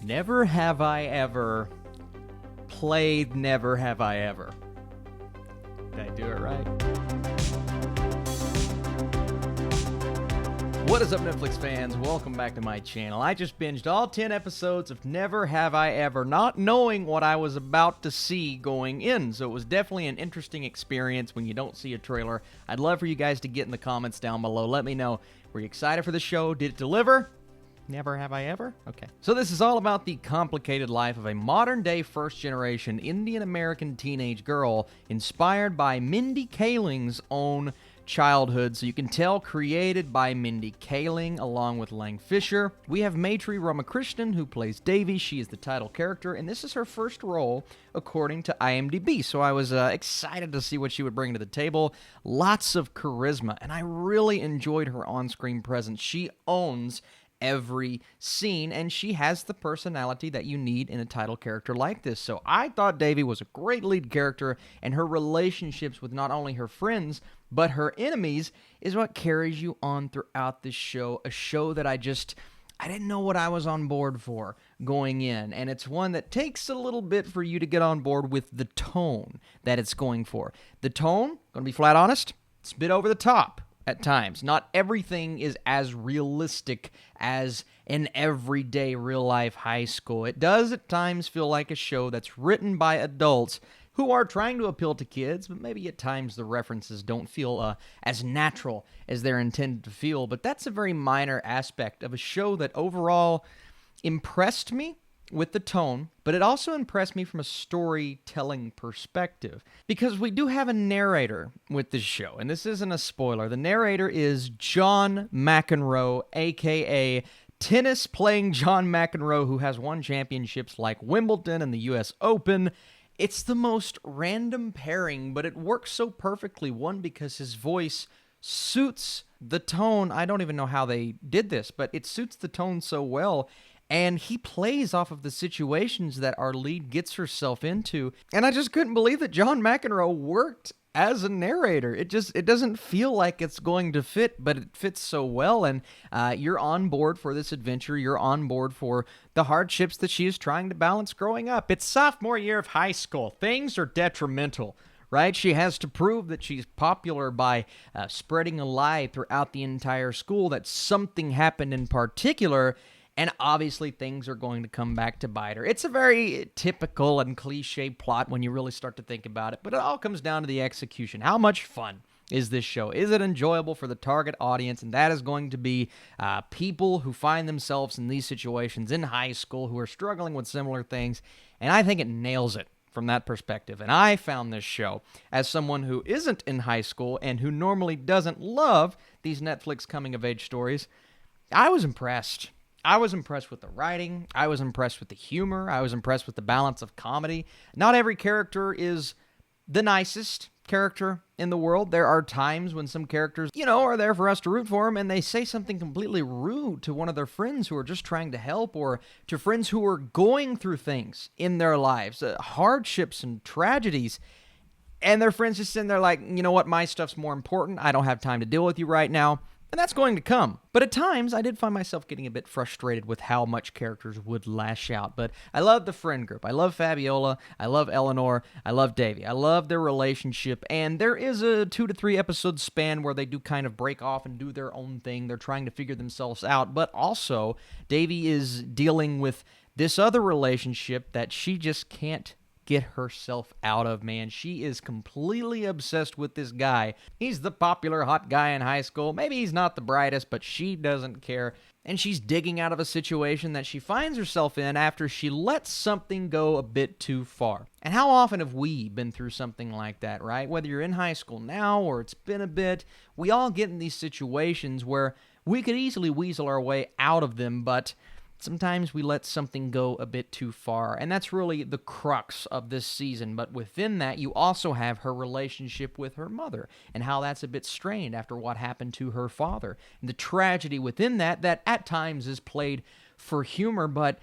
Never have I ever played Never Have I Ever. Did I do it right? What is up, Netflix fans? Welcome back to my channel. I just binged all 10 episodes of Never Have I Ever, not knowing what I was about to see going in. So it was definitely an interesting experience when you don't see a trailer. I'd love for you guys to get in the comments down below. Let me know. Were you excited for the show? Did it deliver? Never have I ever? Okay. So this is all about the complicated life of a modern-day first-generation Indian-American teenage girl inspired by Mindy Kaling's own childhood. So you can tell created by Mindy Kaling along with Lang Fisher. We have Maitri Ramakrishnan who plays Davies. She is the title character, and this is her first role according to IMDb. So I was excited to see what she would bring to the table. Lots of charisma, and I really enjoyed her on-screen presence. She owns every scene, and she has the personality that you need in a title character like this. So I thought Davy was a great lead character, and her relationships with not only her friends, but her enemies is what carries you on throughout this show. A show that I didn't know what I was on board for going in, and it's one that takes a little bit for you to get on board with the tone that it's going for. The tone, gonna be flat honest, it's a bit over the top at times. Not everything is as realistic as an everyday real-life high school. It does at times feel like a show that's written by adults who are trying to appeal to kids, but maybe at times the references don't feel as natural as they're intended to feel. But that's a very minor aspect of a show that overall impressed me with the tone, but it also impressed me from a storytelling perspective, because we do have a narrator with this show, and this isn't a spoiler. The narrator is John McEnroe, aka tennis-playing John McEnroe, who has won championships like Wimbledon and the US Open. It's the most random pairing, but it works so perfectly. One, because his voice suits the tone. I don't even know how they did this, but it suits the tone so well. And he plays off of the situations that our lead gets herself into. And I just couldn't believe that John McEnroe worked as a narrator. It doesn't feel like it's going to fit, but it fits so well. And you're on board for this adventure. You're on board for the hardships that she is trying to balance growing up. It's sophomore year of high school. Things are detrimental, right? She has to prove that she's popular by spreading a lie throughout the entire school that something happened in particular. And obviously, things are going to come back to bite her. It's a very typical and cliche plot when you really start to think about it, but it all comes down to the execution. How much fun is this show? Is it enjoyable for the target audience? And that is going to be people who find themselves in these situations in high school who are struggling with similar things, and I think it nails it from that perspective. And I found this show, as someone who isn't in high school and who normally doesn't love these Netflix coming-of-age stories, I was impressed. I was impressed with the writing. I was impressed with the humor. I was impressed with the balance of comedy. Not every character is the nicest character in the world. There are times when some characters, are there for us to root for them, and they say something completely rude to one of their friends who are just trying to help, or to friends who are going through things in their lives, hardships and tragedies, and their friends just sitting there like, you know what, my stuff's more important. I don't have time to deal with you right now. And that's going to come. But at times, I did find myself getting a bit frustrated with how much characters would lash out. But I love the friend group. I love Fabiola. I love Eleanor. I love Davy. I love their relationship. And there is a 2 to 3 episode span where they do kind of break off and do their own thing. They're trying to figure themselves out. But also, Davy is dealing with this other relationship that she just can't get herself out of, man. She is completely obsessed with this guy. He's the popular hot guy in high school. Maybe he's not the brightest, but she doesn't care. And she's digging out of a situation that she finds herself in after she lets something go a bit too far. And how often have we been through something like that, right? Whether you're in high school now or it's been a bit, we all get in these situations where we could easily weasel our way out of them, but sometimes we let something go a bit too far, and that's really the crux of this season. But within that, you also have her relationship with her mother and how that's a bit strained after what happened to her father. And the tragedy within that at times is played for humor, but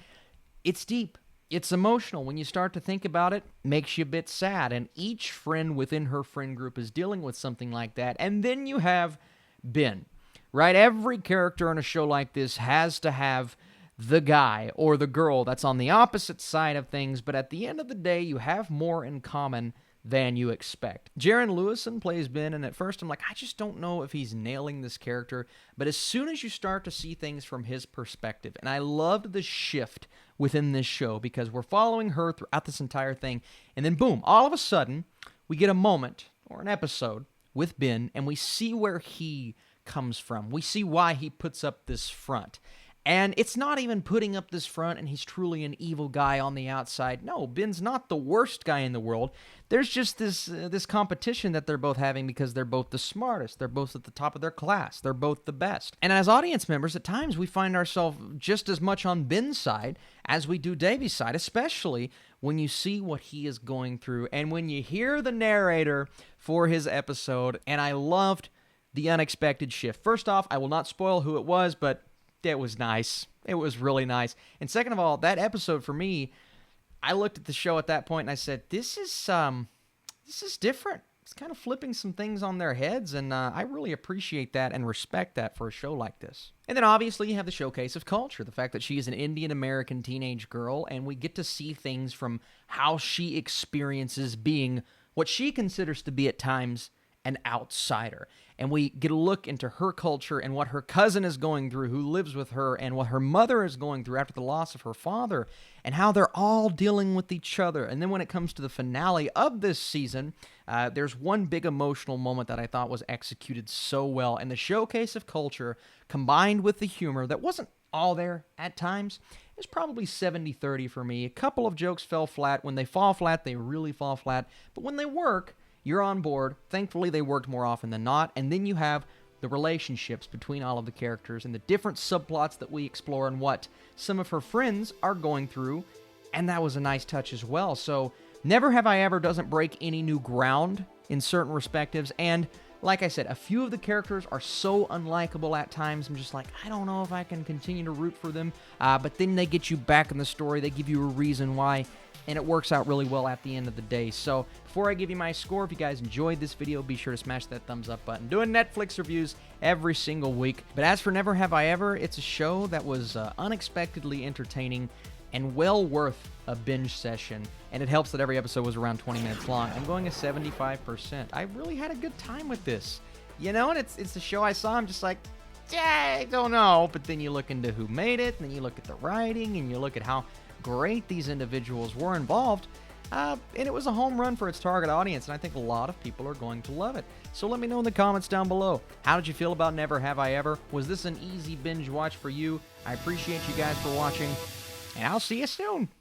it's deep. It's emotional. When you start to think about it, makes you a bit sad. And each friend within her friend group is dealing with something like that. And then you have Ben, right? Every character in a show like this has to have the guy or the girl that's on the opposite side of things, but at the end of the day, you have more in common than you expect. Jaron Lewison plays Ben, and at first I'm like, I just don't know if he's nailing this character, but as soon as you start to see things from his perspective, and I loved the shift within this show because we're following her throughout this entire thing, and then boom, all of a sudden, we get a moment or an episode with Ben, and we see where he comes from. We see why he puts up this front. And it's not even putting up this front and he's truly an evil guy on the outside. No, Ben's not the worst guy in the world. There's just this competition that they're both having because they're both the smartest. They're both at the top of their class. They're both the best. And as audience members, at times we find ourselves just as much on Ben's side as we do Davies' side, especially when you see what he is going through and when you hear the narrator for his episode. And I loved the unexpected shift. First off, I will not spoil who it was, but it was nice. It was really nice. And second of all, that episode for me, I looked at the show at that point and I said, this is different. It's kind of flipping some things on their heads, and I really appreciate that and respect that for a show like this. And then obviously you have the showcase of culture, the fact that she is an Indian-American teenage girl, and we get to see things from how she experiences being what she considers to be at times an outsider. And we get a look into her culture and what her cousin is going through who lives with her and what her mother is going through after the loss of her father and how they're all dealing with each other. And then when it comes to the finale of this season, there's one big emotional moment that I thought was executed so well. And the showcase of culture combined with the humor that wasn't all there at times is probably 70-30 for me. A couple of jokes fell flat. When they fall flat, they really fall flat. But when they work, you're on board. Thankfully, they worked more often than not. And then you have the relationships between all of the characters and the different subplots that we explore and what some of her friends are going through. And that was a nice touch as well. So Never Have I Ever doesn't break any new ground in certain perspectives. And like I said, a few of the characters are so unlikable at times. I'm just like, I don't know if I can continue to root for them. But then they get you back in the story. They give you a reason why. And it works out really well at the end of the day. So before I give you my score, if you guys enjoyed this video, be sure to smash that thumbs up button. Doing Netflix reviews every single week. But as for Never Have I Ever, it's a show that was unexpectedly entertaining and well worth a binge session. And it helps that every episode was around 20 minutes long. I'm going a 75%. I really had a good time with this. You know, and it's a show I saw. I'm just like, yeah, I don't know. But then you look into who made it, and then you look at the writing, and you look at how great these individuals were involved, and it was a home run for its target audience, and I think a lot of people are going to love it. So let me know in the comments down below. How did you feel about Never Have I Ever? Was this an easy binge watch for you? I appreciate you guys for watching, and I'll see you soon.